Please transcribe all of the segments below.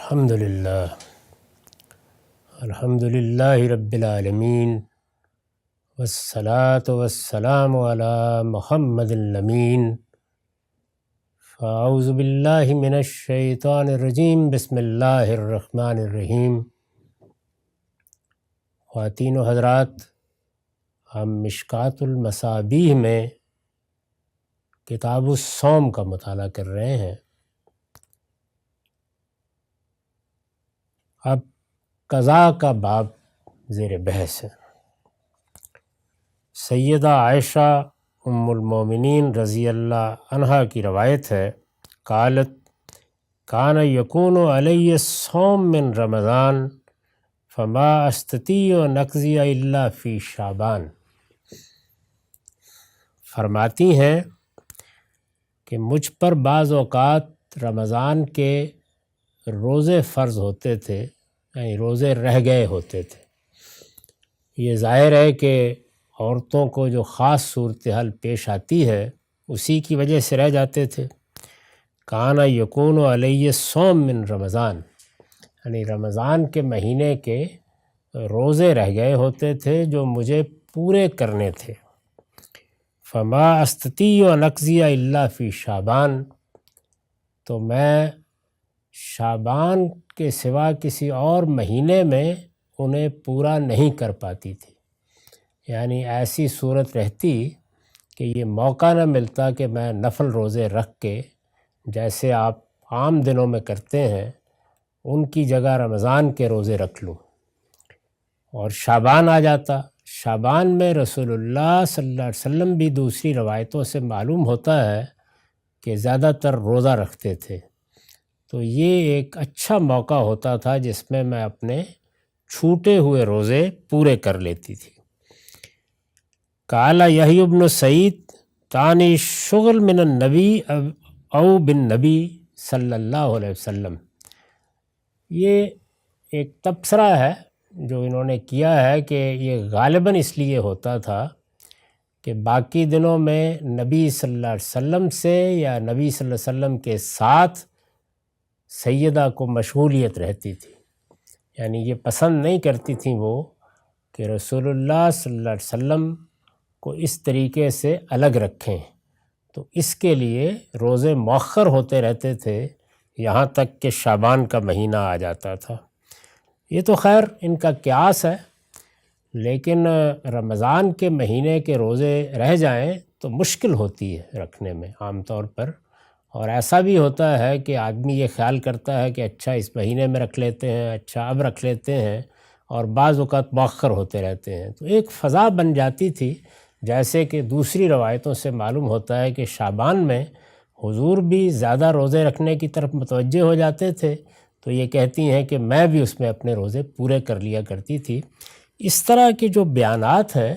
الحمدللہ رب العالمین والصلاة والسلام علی محمد الامین فاعوذ باللہ من الشیطان الرجیم بسم اللہ الرحمن الرحیم۔ خواتین و حضرات، ہم مشکوٰۃ المصابیح میں کتاب الصوم کا مطالعہ کر رہے ہیں۔ اب قضاء کا باب زیر بحث ہے۔ سیدہ عائشہ ام المومنین رضی اللہ عنہا کی روایت ہے، قالت کان یکون علی الصوم من رمضان فما استطیع ان اقضی الا فی شعبان۔ فرماتی ہیں کہ مجھ پر بعض اوقات رمضان کے روزے فرض ہوتے تھے، یعنی روزے رہ گئے ہوتے تھے۔ یہ ظاہر ہے کہ عورتوں کو جو خاص صورتحال پیش آتی ہے اسی کی وجہ سے رہ جاتے تھے۔ کانا یکون علیہ الصوم من رمضان، یعنی رمضان کے مہینے کے روزے رہ گئے ہوتے تھے جو مجھے پورے کرنے تھے۔ فما استطیع ان اقضی الا فی شعبان، تو میں شعبان کے سوا کسی اور مہینے میں انہیں پورا نہیں کر پاتی تھی۔ یعنی ایسی صورت رہتی کہ یہ موقع نہ ملتا کہ میں نفل روزے رکھ کے جیسے آپ عام دنوں میں کرتے ہیں ان کی جگہ رمضان کے روزے رکھ لوں، اور شعبان آ جاتا۔ شعبان میں رسول اللہ صلی اللہ علیہ وسلم بھی دوسری روایتوں سے معلوم ہوتا ہے کہ زیادہ تر روزہ رکھتے تھے، تو یہ ایک اچھا موقع ہوتا تھا جس میں میں اپنے چھوٹے ہوئے روزے پورے کر لیتی تھی۔ قال یحییٰ بن سعید تانی شغل من النبی او بالنبی صلی اللہ علیہ وسلم۔ یہ ایک تبصرہ ہے جو انہوں نے کیا ہے کہ یہ غالباً اس لیے ہوتا تھا کہ باقی دنوں میں نبی صلی اللہ علیہ وسلم سے یا نبی صلی اللہ علیہ وسلم کے ساتھ سیدہ کو مشغولیت رہتی تھی، یعنی یہ پسند نہیں کرتی تھیں وہ کہ رسول اللہ صلی اللہ علیہ وسلم کو اس طریقے سے الگ رکھیں، تو اس کے لیے روزے مؤخر ہوتے رہتے تھے یہاں تک کہ شعبان کا مہینہ آ جاتا تھا۔ یہ تو خیر ان کا قیاس ہے، لیکن رمضان کے مہینے کے روزے رہ جائیں تو مشکل ہوتی ہے رکھنے میں عام طور پر، اور ایسا بھی ہوتا ہے کہ آدمی یہ خیال کرتا ہے کہ اچھا اس مہینے میں رکھ لیتے ہیں، اچھا اب رکھ لیتے ہیں، اور بعض اوقات مؤخر ہوتے رہتے ہیں، تو ایک فضا بن جاتی تھی۔ جیسے کہ دوسری روایتوں سے معلوم ہوتا ہے کہ شعبان میں حضور بھی زیادہ روزے رکھنے کی طرف متوجہ ہو جاتے تھے، تو یہ کہتی ہیں کہ میں بھی اس میں اپنے روزے پورے کر لیا کرتی تھی۔ اس طرح کے جو بیانات ہیں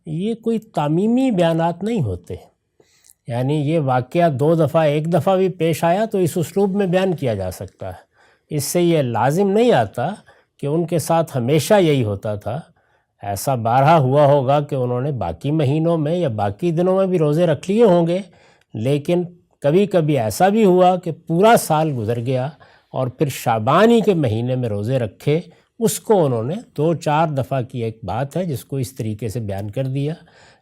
یہ کوئی تعمیمی بیانات نہیں ہوتے، یعنی یہ واقعہ دو دفعہ ایک دفعہ بھی پیش آیا تو اس اسلوب میں بیان کیا جا سکتا ہے۔ اس سے یہ لازم نہیں آتا کہ ان کے ساتھ ہمیشہ یہی ہوتا تھا۔ ایسا بارہا ہوا ہوگا کہ انہوں نے باقی مہینوں میں یا باقی دنوں میں بھی روزے رکھ لیے ہوں گے، لیکن کبھی کبھی ایسا بھی ہوا کہ پورا سال گزر گیا اور پھر شعبان ہی کے مہینے میں روزے رکھے۔ اس کو انہوں نے 2-4 دفعہ کی ایک بات ہے جس کو اس طریقے سے بیان کر دیا۔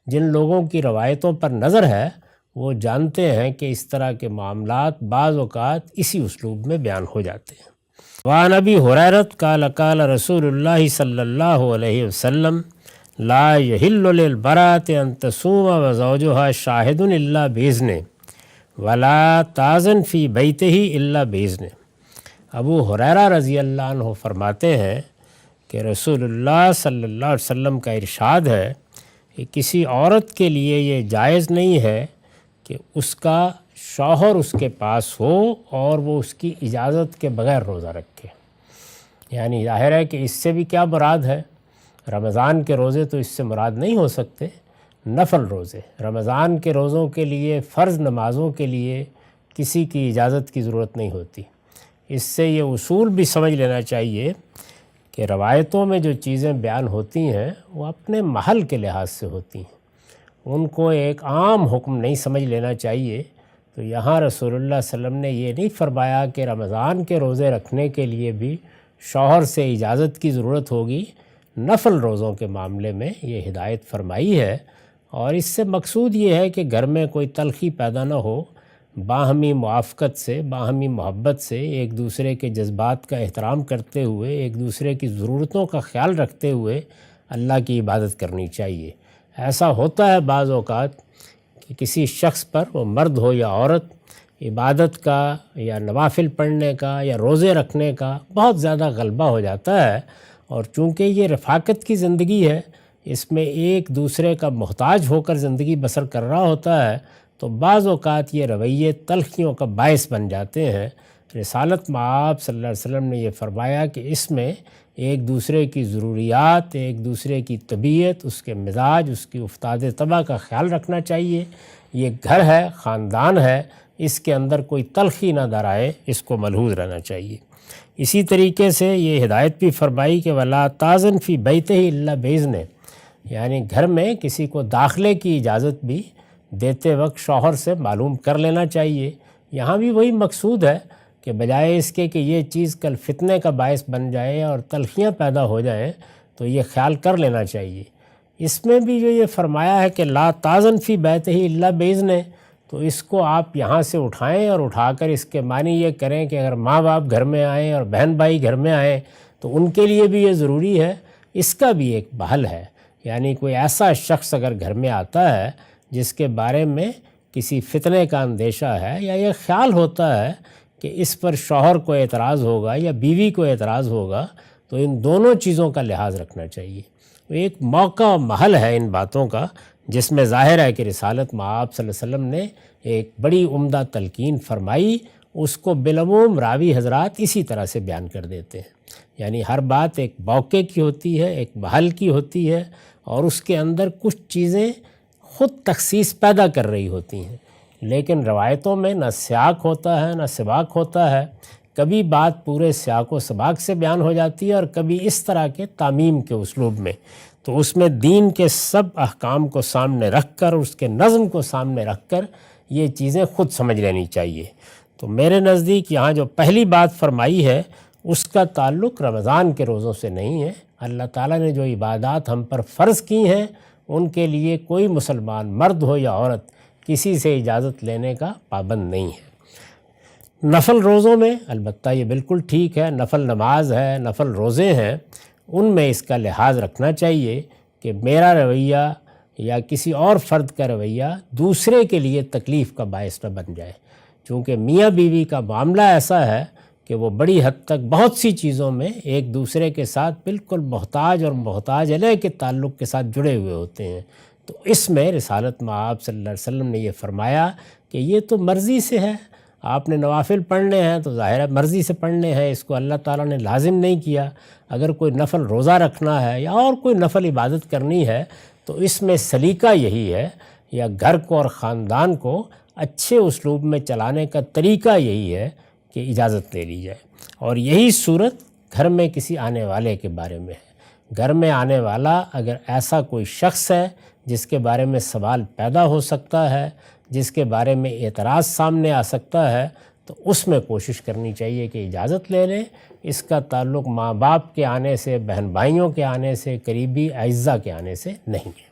جن لوگوں کی روایتوں پر نظر ہے وہ جانتے ہیں کہ اس طرح کے معاملات بعض اوقات اسی اسلوب میں بیان ہو جاتے ہیں۔ وعن ابی ہریرہ قال قال رسول اللہ صلی اللہ علیہ وسلم لا یحل للمرأة ان تصوم وزوجها شاہد الا باذنہ ولا تأذن فی بیتہ الا باذنہ۔ ابو ہریرہ رضی اللہ عنہ فرماتے ہیں کہ رسول اللہ صلی اللہ علیہ وسلم کا ارشاد ہے کہ کسی عورت کے لیے یہ جائز نہیں ہے کہ اس کا شوہر اس کے پاس ہو اور وہ اس کی اجازت کے بغیر روزہ رکھے۔ یعنی ظاہر ہے کہ اس سے بھی کیا مراد ہے؟ رمضان کے روزے تو اس سے مراد نہیں ہو سکتے، نفل روزے۔ رمضان کے روزوں کے لیے، فرض نمازوں کے لیے کسی کی اجازت کی ضرورت نہیں ہوتی۔ اس سے یہ اصول بھی سمجھ لینا چاہیے کہ روایتوں میں جو چیزیں بیان ہوتی ہیں وہ اپنے محل کے لحاظ سے ہوتی ہیں، ان کو ایک عام حکم نہیں سمجھ لینا چاہیے۔ تو تو یہاں رسول اللہ صلی اللہ علیہ وسلم نے یہ نہیں فرمایا کہ رمضان کے روزے رکھنے کے لیے بھی شوہر سے اجازت کی ضرورت ہوگی، نفل روزوں کے معاملے میں یہ ہدایت فرمائی ہے، اور اس سے مقصود یہ ہے کہ گھر میں کوئی تلخی پیدا نہ ہو، باہمی موافقت سے، باہمی محبت سے، ایک دوسرے کے جذبات کا احترام کرتے ہوئے، ایک دوسرے کی ضرورتوں کا خیال رکھتے ہوئے اللہ کی عبادت کرنی چاہیے۔ ایسا ہوتا ہے بعض اوقات کہ کسی شخص پر، وہ مرد ہو یا عورت، عبادت کا یا نوافل پڑھنے کا یا روزے رکھنے کا بہت زیادہ غلبہ ہو جاتا ہے، اور چونکہ یہ رفاقت کی زندگی ہے، اس میں ایک دوسرے کا محتاج ہو کر زندگی بسر کر رہا ہوتا ہے، تو بعض اوقات یہ رویے تلخیوں کا باعث بن جاتے ہیں۔ رسالت مآب صلی اللہ علیہ وسلم نے یہ فرمایا کہ اس میں ایک دوسرے کی ضروریات، ایک دوسرے کی طبیعت، اس کے مزاج، اس کی افتاد طبع کا خیال رکھنا چاہیے۔ یہ گھر ہے، خاندان ہے، اس کے اندر کوئی تلخی نہ درائے، اس کو ملحوظ رہنا چاہیے۔ اسی طریقے سے یہ ہدایت بھی فرمائی کہ وَلَا تَأْذَنْ فِي بَيْتِهِ إِلَّا بِإِذْنِهِ، یعنی گھر میں کسی کو داخلے کی اجازت بھی دیتے وقت شوہر سے معلوم کر لینا چاہیے۔ یہاں بھی وہی مقصود ہے کہ بجائے اس کے کہ یہ چیز کل فتنے کا باعث بن جائے اور تلخیاں پیدا ہو جائیں، تو یہ خیال کر لینا چاہیے۔ اس میں بھی جو یہ فرمایا ہے کہ لا تأذن فی بیتہ الا بإذنہ، تو اس کو آپ یہاں سے اٹھائیں اور اٹھا کر اس کے معنی یہ کریں کہ اگر ماں باپ گھر میں آئیں اور بہن بھائی گھر میں آئیں تو ان کے لیے بھی یہ ضروری ہے۔ اس کا بھی ایک بحل ہے، یعنی کوئی ایسا شخص اگر گھر میں آتا ہے جس کے بارے میں کسی فتنے کا اندیشہ ہے یا یہ خیال ہوتا ہے کہ اس پر شوہر کو اعتراض ہوگا یا بیوی کو اعتراض ہوگا، تو ان دونوں چیزوں کا لحاظ رکھنا چاہیے۔ ایک موقع و محل ہے ان باتوں کا، جس میں ظاہر ہے کہ رسالت مآب صلی اللہ علیہ وسلم نے ایک بڑی عمدہ تلقین فرمائی، اس کو بالعموم راوی حضرات اسی طرح سے بیان کر دیتے ہیں۔ یعنی ہر بات ایک موقع کی ہوتی ہے، ایک محل کی ہوتی ہے، اور اس کے اندر کچھ چیزیں خود تخصیص پیدا کر رہی ہوتی ہیں، لیکن روایتوں میں نہ سیاق ہوتا ہے نہ سباق ہوتا ہے۔ کبھی بات پورے سیاق و سباق سے بیان ہو جاتی ہے اور کبھی اس طرح کے تعمیم کے اسلوب میں، تو اس میں دین کے سب احکام کو سامنے رکھ کر، اس کے نظم کو سامنے رکھ کر یہ چیزیں خود سمجھ لینی چاہیے۔ تو میرے نزدیک یہاں جو پہلی بات فرمائی ہے اس کا تعلق رمضان کے روزوں سے نہیں ہے۔ اللہ تعالیٰ نے جو عبادات ہم پر فرض کی ہیں ان کے لیے کوئی مسلمان مرد ہو یا عورت کسی سے اجازت لینے کا پابند نہیں ہے۔ نفل روزوں میں البتہ یہ بالکل ٹھیک ہے، نفل نماز ہے، نفل روزے ہیں، ان میں اس کا لحاظ رکھنا چاہیے کہ میرا رویہ یا کسی اور فرد کا رویہ دوسرے کے لیے تکلیف کا باعث نہ بن جائے، چونکہ میاں بیوی کا معاملہ ایسا ہے کہ وہ بڑی حد تک بہت سی چیزوں میں ایک دوسرے کے ساتھ بالکل محتاج اور محتاج علیہ کے تعلق کے ساتھ جڑے ہوئے ہوتے ہیں۔ تو اس میں رسالت مآب صلی اللہ علیہ وسلم نے یہ فرمایا کہ یہ تو مرضی سے ہے، آپ نے نوافل پڑھنے ہیں تو ظاہر ہے مرضی سے پڑھنے ہیں، اس کو اللہ تعالیٰ نے لازم نہیں کیا۔ اگر کوئی نفل روزہ رکھنا ہے یا اور کوئی نفل عبادت کرنی ہے تو اس میں سلیقہ یہی ہے، یا گھر کو اور خاندان کو اچھے اسلوب میں چلانے کا طریقہ یہی ہے کہ اجازت لے لی جائے، اور یہی صورت گھر میں کسی آنے والے کے بارے میں ہے۔ گھر میں آنے والا اگر ایسا کوئی شخص ہے جس کے بارے میں سوال پیدا ہو سکتا ہے، جس کے بارے میں اعتراض سامنے آ سکتا ہے، تو اس میں کوشش کرنی چاہیے کہ اجازت لے لیں۔ اس کا تعلق ماں باپ کے آنے سے، بہن بھائیوں کے آنے سے، قریبی اعزاء کے آنے سے نہیں ہے۔